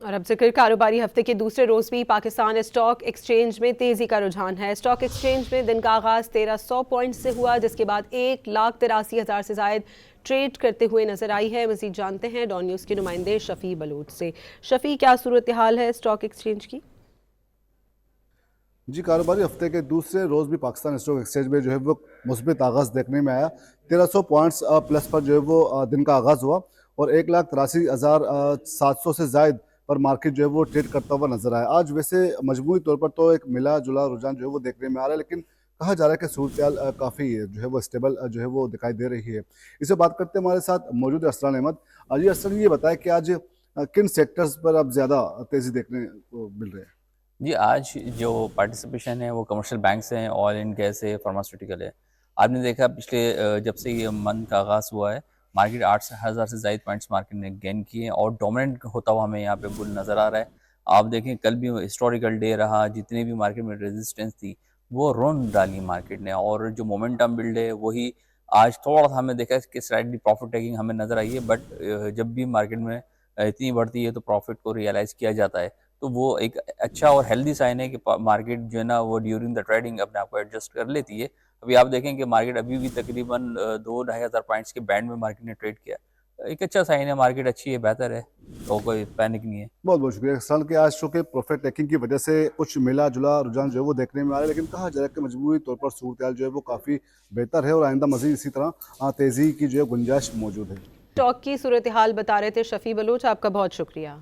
और अब जिक्र कारोबारी हफ्ते के दूसरे रोज भी पाकिस्तान स्टॉक एक्सचेंज में तेजी का रुझान है। स्टॉक एक्सचेंज में दिन का आगाज 1300 पॉइंट से हुआ, जिसके बाद 1,83,000 से जायद ट्रेड करते हुए नजर आई है। मजीद जानते हैं डॉन न्यूज के नुमाइंदे शफी बलूच से। शफी, क्या सूरत हाल है स्टॉक एक्सचेंज की? जी, कारोबारी हफ्ते के दूसरे रोज भी पाकिस्तान स्टॉक एक्सचेंज में जो है वो मुस्बित आगाज देखने में आया। 1300 पॉइंट्स प्लस पर जो है वो दिन का आगाज हुआ और 1,83,700 से जायद पर मार्केट जो है वो ट्रेड करता हुआ नजर आया। आज वैसे मजमूई तौर पर तो एक मिला जुला रुझान जो है वो देखने में आ रहा है, लेकिन कहा जा रहा है कि सूरत काफ़ी जो है वो स्टेबल जो है वो दिखाई दे रही है। इसे बात करते हैं, हमारे साथ मौजूद है असरान अहमद। जी असरान, ये बताया कि आज किन सेक्टर्स पर अब ज़्यादा तेज़ी देखने को मिल रही है? जी, आज जो पार्टिसिपेशन है वो कमर्शियल बैंक्स हैं, ऑयल एंड गैस है, फार्मास्यूटिकल है। आपने देखा पिछले जब से ये मंथ का आगाज़ हुआ है, मार्केट 8,000 से ज़ायद पॉइंट्स मार्केट ने गेन किए हैं और डोमिनेंट होता हुआ हमें यहाँ पे बुल नज़र आ रहा है। आप देखें, कल भी हिस्टोरिकल डे रहा, जितने भी मार्केट में रेजिस्टेंस थी वो रोन डाली मार्केट ने, और जो मोमेंटम बिल्ड है वही आज थोड़ा सा हमें देखा कि स्लाइटली प्रॉफिट टेकिंग हमें नज़र आई है। बट जब भी मार्केट में इतनी बढ़ती है तो प्रॉफिट को रियलाइज़ किया जाता है। तो वो एक अच्छा और हेल्दी साइन है कि मार्केट जो है ना वो ड्यूरिंग द ट्रेडिंग अपने आप को एडजस्ट कर लेती है। अभी आप देखें कि मार्केट अभी भी तकरीबन 2-2,500 पॉइंट्स के बैंड में मार्केट ने ट्रेड किया। एक अच्छा साइन है, मार्केट अच्छी है, बेहतर है, तो कोई पैनिक नहीं है। बहुत बहुत शुक्रिया। साल के आज शो के प्रॉफिट टेकिंग की वजह से कुछ मिला जुला रुझान जो है वो देखने में आ रहा है, लेकिन कहा जा रहा है कि मजबूरी तौर पर सूरत जो है वो काफ़ी बेहतर है और आइंदा मजीद इसी तरह तेज़ी की जो है गुंजाइश मौजूद है। स्टॉक की सूरत हाल बता रहे थे शफी बलूच, आपका बहुत शुक्रिया।